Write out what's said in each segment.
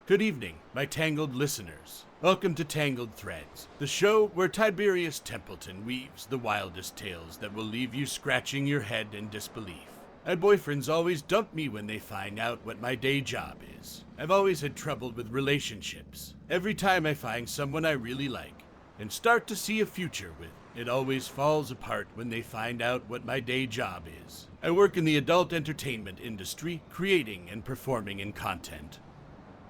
Good evening, my Tangled listeners. Welcome to Tangled Threads, the show where Tiberius Templeton weaves the wildest tales that will leave you scratching your head in disbelief. My boyfriends always dump me when they find out what my day job is. I've always had trouble with relationships. Every time I find someone I really like and start to see a future with, it always falls apart when they find out what my day job is. I work in the adult entertainment industry, creating and performing in content.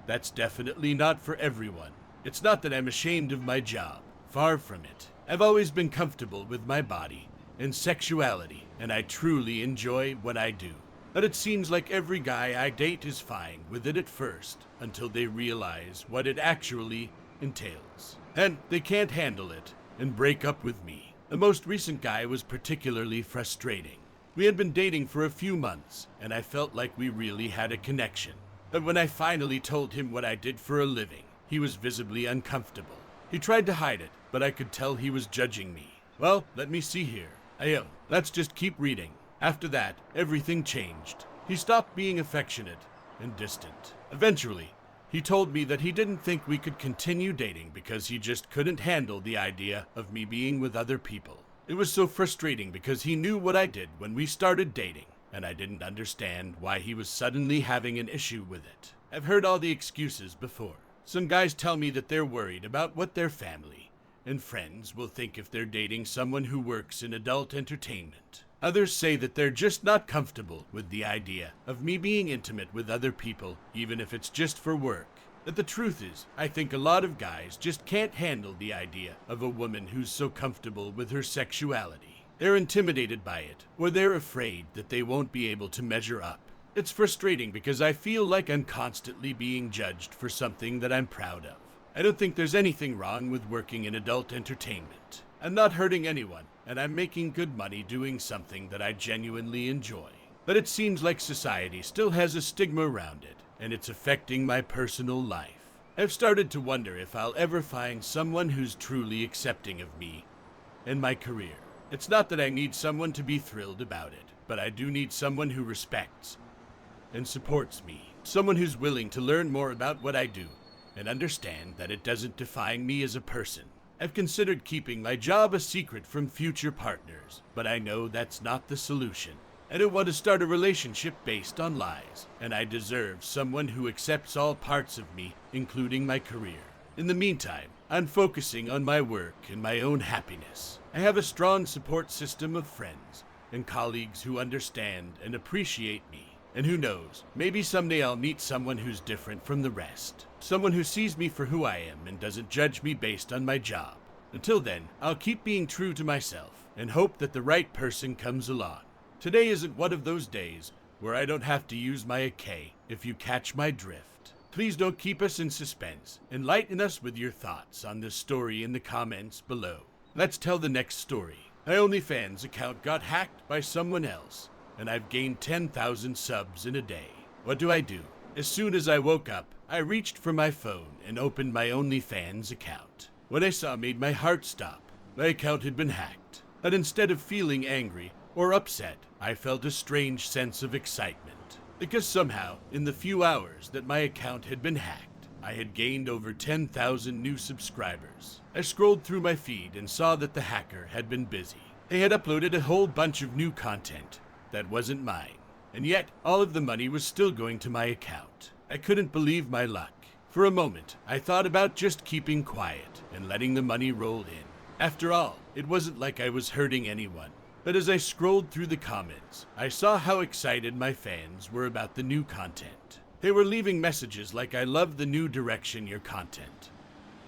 That's definitely not for everyone. It's not that I'm ashamed of my job. Far from it. I've always been comfortable with my body and sexuality, and I truly enjoy what I do. But it seems like every guy I date is fine with it at first, until they realize what it actually entails. And they can't handle it and break up with me. The most recent guy was particularly frustrating. We had been dating for a few months, and I felt like we really had a connection. But when I finally told him what I did for a living, he was visibly uncomfortable. He tried to hide it, but I could tell he was judging me. Well, let me see here. Let's just keep reading. After that, everything changed. He stopped being affectionate and distant. Eventually, he told me that he didn't think we could continue dating because he just couldn't handle the idea of me being with other people. It was so frustrating because he knew what I did when we started dating, and I didn't understand why he was suddenly having an issue with it. I've heard all the excuses before. Some guys tell me that they're worried about what their family and friends will think if they're dating someone who works in adult entertainment. Others say that they're just not comfortable with the idea of me being intimate with other people, even if it's just for work. But the truth is, I think a lot of guys just can't handle the idea of a woman who's so comfortable with her sexuality. They're intimidated by it, or they're afraid that they won't be able to measure up. It's frustrating because I feel like I'm constantly being judged for something that I'm proud of. I don't think there's anything wrong with working in adult entertainment. I'm not hurting anyone, and I'm making good money doing something that I genuinely enjoy. But it seems like society still has a stigma around it, and it's affecting my personal life. I've started to wonder if I'll ever find someone who's truly accepting of me and my career. It's not that I need someone to be thrilled about it, but I do need someone who respects and supports me. Someone who's willing to learn more about what I do and understand that it doesn't define me as a person. I've considered keeping my job a secret from future partners, but I know that's not the solution. I don't want to start a relationship based on lies, and I deserve someone who accepts all parts of me, including my career. In the meantime, I'm focusing on my work and my own happiness. I have a strong support system of friends and colleagues who understand and appreciate me. And who knows, maybe someday I'll meet someone who's different from the rest. Someone who sees me for who I am and doesn't judge me based on my job. Until then, I'll keep being true to myself and hope that the right person comes along. Today isn't one of those days where I don't have to use my AK, if you catch my drift. Please don't keep us in suspense. Enlighten us with your thoughts on this story in the comments below. Let's tell the next story. My OnlyFans account got hacked by someone else, and I've gained 10,000 subs in a day. What do? As soon as I woke up, I reached for my phone and opened my OnlyFans account. What I saw made my heart stop. My account had been hacked. But instead of feeling angry or upset, I felt a strange sense of excitement. Because somehow, in the few hours that my account had been hacked, I had gained over 10,000 new subscribers. I scrolled through my feed and saw that the hacker had been busy. They had uploaded a whole bunch of new content that wasn't mine, and yet all of the money was still going to my account. I couldn't believe my luck. For a moment, I thought about just keeping quiet and letting the money roll in. After all, it wasn't like I was hurting anyone. But as I scrolled through the comments, I saw how excited my fans were about the new content. They were leaving messages like, "I love the new direction your content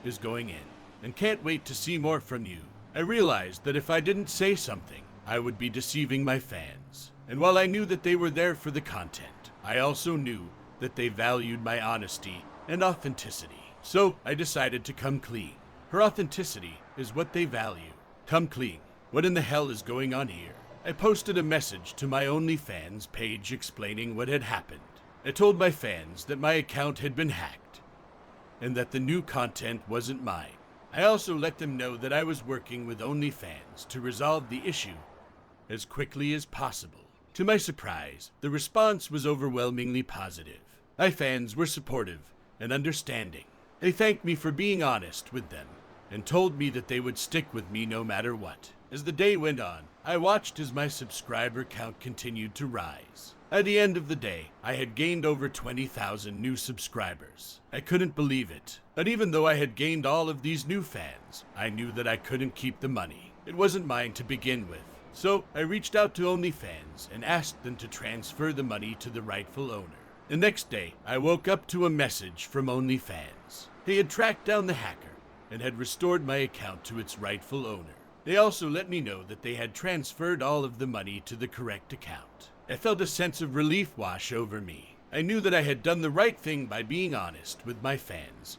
is going in, and can't wait to see more from you." I realized that if I didn't say something, I would be deceiving my fans. And while I knew that they were there for the content, I also knew that they valued my honesty and authenticity. So I decided to come clean. Her authenticity is what they value. Come clean. What in the hell is going on here? I posted a message to my OnlyFans page explaining what had happened. I told my fans that my account had been hacked and that the new content wasn't mine. I also let them know that I was working with OnlyFans to resolve the issue as quickly as possible. To my surprise, the response was overwhelmingly positive. My fans were supportive and understanding. They thanked me for being honest with them and told me that they would stick with me no matter what. As the day went on, I watched as my subscriber count continued to rise. At the end of the day, I had gained over 20,000 new subscribers. I couldn't believe it. But even though I had gained all of these new fans, I knew that I couldn't keep the money. It wasn't mine to begin with. So I reached out to OnlyFans and asked them to transfer the money to the rightful owner. The next day, I woke up to a message from OnlyFans. They had tracked down the hacker and had restored my account to its rightful owner. They also let me know that they had transferred all of the money to the correct account. I felt a sense of relief wash over me. I knew that I had done the right thing by being honest with my fans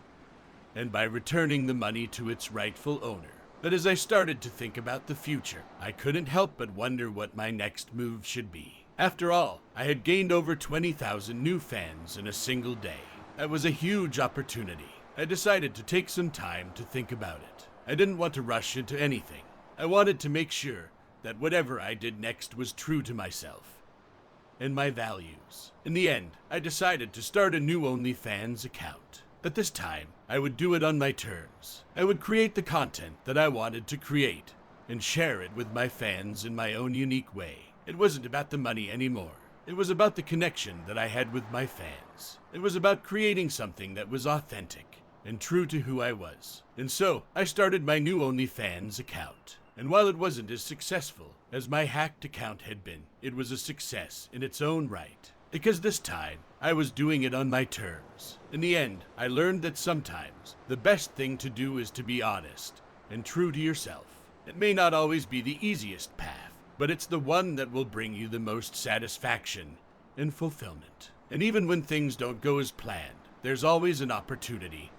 and by returning the money to its rightful owner. But as I started to think about the future, I couldn't help but wonder what my next move should be. After all, I had gained over 20,000 new fans in a single day. That was a huge opportunity. I decided to take some time to think about it. I didn't want to rush into anything. I wanted to make sure that whatever I did next was true to myself and my values. In the end, I decided to start a new OnlyFans account. But this time, I would do it on my terms. I would create the content that I wanted to create and share it with my fans in my own unique way. It wasn't about the money anymore. It was about the connection that I had with my fans. It was about creating something that was authentic and true to who I was. And so, I started my new OnlyFans account. And while it wasn't as successful as my hacked account had been, it was a success in its own right. Because this time, I was doing it on my terms. In the end, I learned that sometimes the best thing to do is to be honest and true to yourself. It may not always be the easiest path, but it's the one that will bring you the most satisfaction and fulfillment. And even when things don't go as planned, there's always an opportunity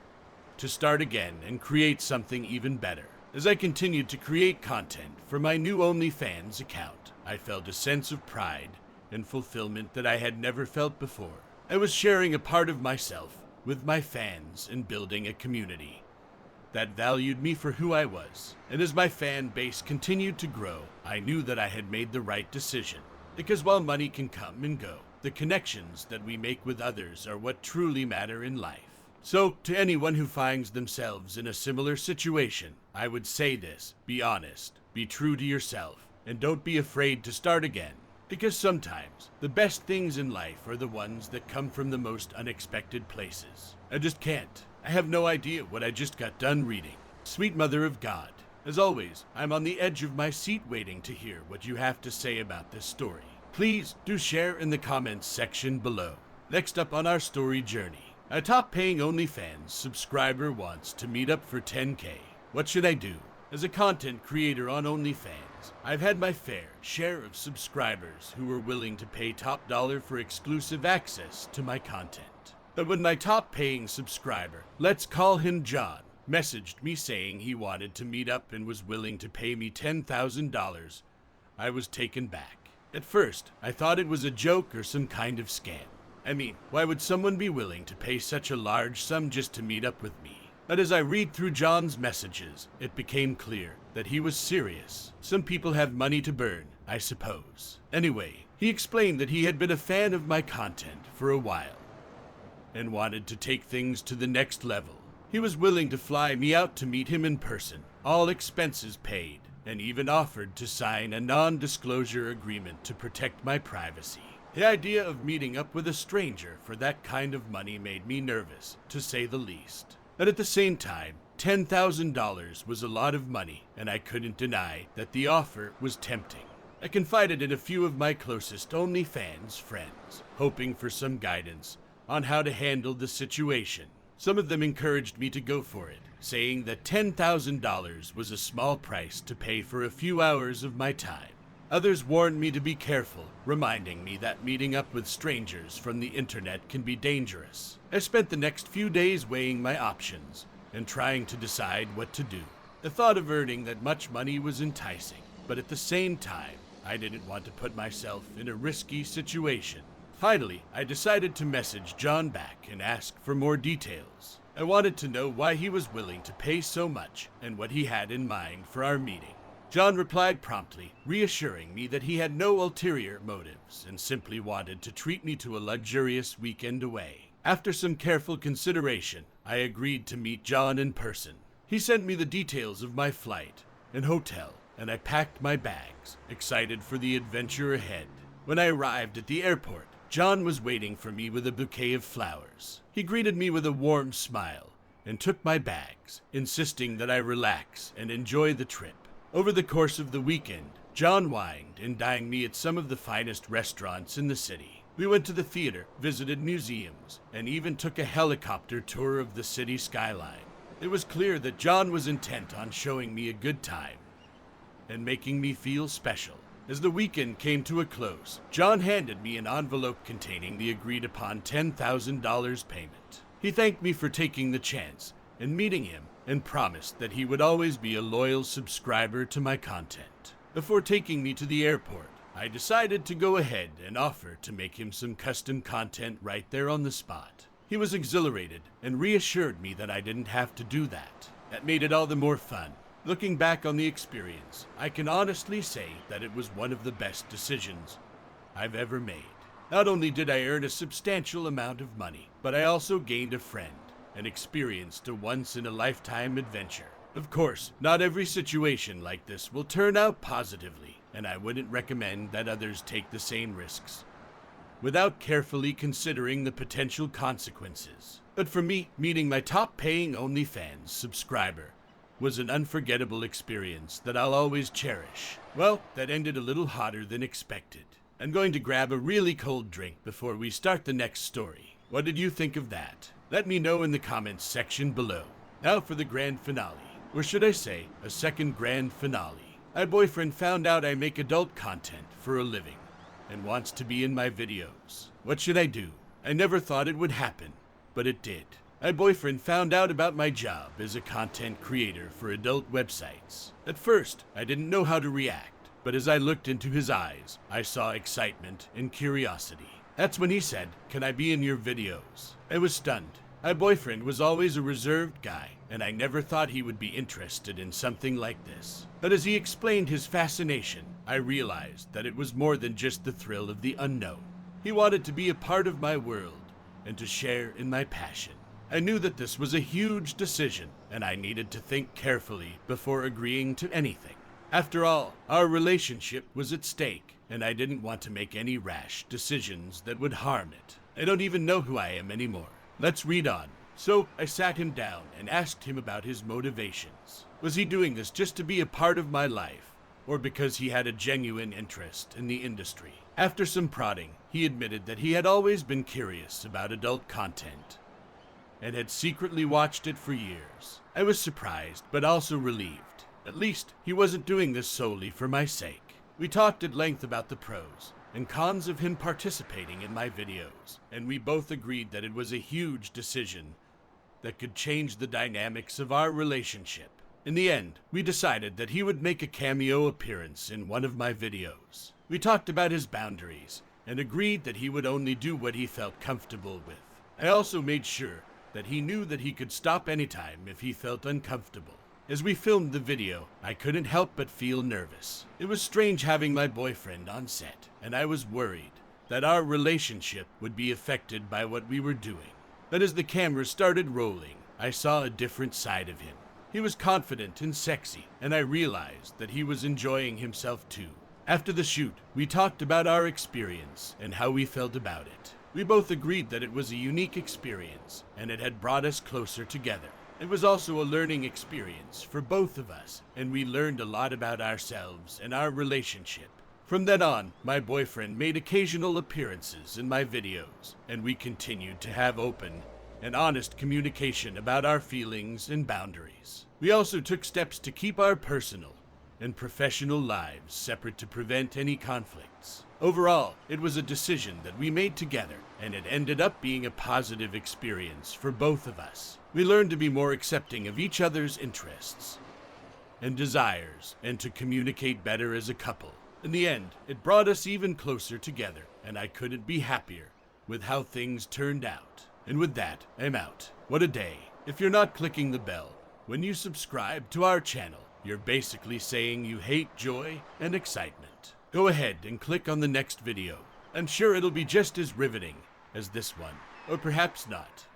to start again and create something even better. As I continued to create content for my new OnlyFans account, I felt a sense of pride and fulfillment that I had never felt before. I was sharing a part of myself with my fans and building a community that valued me for who I was. And as my fan base continued to grow, I knew that I had made the right decision. Because while money can come and go, the connections that we make with others are what truly matter in life. So, to anyone who finds themselves in a similar situation, I would say this: be honest, be true to yourself, and don't be afraid to start again. Because sometimes, the best things in life are the ones that come from the most unexpected places. I just can't. I have no idea what I just got done reading. Sweet Mother of God. As always, I'm on the edge of my seat waiting to hear what you have to say about this story. Please do share in the comments section below. Next up on our story journey, a top-paying OnlyFans subscriber wants to meet up for 10K. What should I do? As a content creator on OnlyFans, I've had my fair share of subscribers who were willing to pay top dollar for exclusive access to my content. But when my top-paying subscriber, let's call him John, messaged me saying he wanted to meet up and was willing to pay me $10,000, I was taken back. At first, I thought it was a joke or some kind of scam. I mean, why would someone be willing to pay such a large sum just to meet up with me? But as I read through John's messages, it became clear that he was serious. Some people have money to burn, I suppose. Anyway, he explained that he had been a fan of my content for a while and wanted to take things to the next level. He was willing to fly me out to meet him in person, all expenses paid, and even offered to sign a non-disclosure agreement to protect my privacy. The idea of meeting up with a stranger for that kind of money made me nervous, to say the least. But at the same time, $10,000 was a lot of money, and I couldn't deny that the offer was tempting. I confided in a few of my closest OnlyFans friends, hoping for some guidance on how to handle the situation. Some of them encouraged me to go for it, saying that $10,000 was a small price to pay for a few hours of my time. Others warned me to be careful, reminding me that meeting up with strangers from the internet can be dangerous. I spent the next few days weighing my options and trying to decide what to do. The thought of earning that much money was enticing, but at the same time, I didn't want to put myself in a risky situation. Finally, I decided to message John back and ask for more details. I wanted to know why he was willing to pay so much and what he had in mind for our meeting. John replied promptly, reassuring me that he had no ulterior motives and simply wanted to treat me to a luxurious weekend away. After some careful consideration, I agreed to meet John in person. He sent me the details of my flight and hotel, and I packed my bags, excited for the adventure ahead. When I arrived at the airport, John was waiting for me with a bouquet of flowers. He greeted me with a warm smile and took my bags, insisting that I relax and enjoy the trip. Over the course of the weekend, John wined and dined me at some of the finest restaurants in the city. We went to the theater, visited museums, and even took a helicopter tour of the city skyline. It was clear that John was intent on showing me a good time and making me feel special. As the weekend came to a close, John handed me an envelope containing the agreed-upon $10,000 payment. He thanked me for taking the chance and meeting him, and promised that he would always be a loyal subscriber to my content. Before taking me to the airport, I decided to go ahead and offer to make him some custom content right there on the spot. He was exhilarated and reassured me that I didn't have to do that. That made it all the more fun. Looking back on the experience, I can honestly say that it was one of the best decisions I've ever made. Not only did I earn a substantial amount of money, but I also gained a friend and experienced a once-in-a-lifetime adventure. Of course, not every situation like this will turn out positively, and I wouldn't recommend that others take the same risks without carefully considering the potential consequences. But for me, meeting my top-paying OnlyFans subscriber was an unforgettable experience that I'll always cherish. Well, that ended a little hotter than expected. I'm going to grab a really cold drink before we start the next story. What did you think of that? Let me know in the comments section below. Now for the grand finale, or should I say, a second grand finale. My boyfriend found out I make adult content for a living and wants to be in my videos. What should I do? I never thought it would happen, but it did. My boyfriend found out about my job as a content creator for adult websites. At first, I didn't know how to react. But as I looked into his eyes, I saw excitement and curiosity. That's when he said, "Can I be in your videos?" I was stunned. My boyfriend was always a reserved guy, and I never thought he would be interested in something like this. But as he explained his fascination, I realized that it was more than just the thrill of the unknown. He wanted to be a part of my world and to share in my passion. I knew that this was a huge decision, and I needed to think carefully before agreeing to anything. After all, our relationship was at stake, and I didn't want to make any rash decisions that would harm it. I don't even know who I am anymore. Let's read on. So I sat him down and asked him about his motivations. Was he doing this just to be a part of my life, or because he had a genuine interest in the industry? After some prodding, he admitted that he had always been curious about adult content and had secretly watched it for years. I was surprised, but also relieved. At least, he wasn't doing this solely for my sake. We talked at length about the pros and cons of him participating in my videos, and we both agreed that it was a huge decision that could change the dynamics of our relationship. In the end, we decided that he would make a cameo appearance in one of my videos. We talked about his boundaries and agreed that he would only do what he felt comfortable with. I also made sure that he knew that he could stop anytime if he felt uncomfortable. As we filmed the video, I couldn't help but feel nervous. It was strange having my boyfriend on set, and I was worried that our relationship would be affected by what we were doing. But as the camera started rolling, I saw a different side of him. He was confident and sexy, and I realized that he was enjoying himself too. After the shoot, we talked about our experience and how we felt about it. We both agreed that it was a unique experience, and it had brought us closer together. It was also a learning experience for both of us, and we learned a lot about ourselves and our relationship. From then on, my boyfriend made occasional appearances in my videos, and we continued to have open and honest communication about our feelings and boundaries. We also took steps to keep our personal and professional lives separate to prevent any conflicts. Overall, it was a decision that we made together, and it ended up being a positive experience for both of us. We learned to be more accepting of each other's interests and desires, and to communicate better as a couple. In the end, it brought us even closer together, and I couldn't be happier with how things turned out. And with that, I'm out. What a day. If you're not clicking the bell when you subscribe to our channel, you're basically saying you hate joy and excitement. Go ahead and click on the next video. I'm sure it'll be just as riveting as this one. Or perhaps not.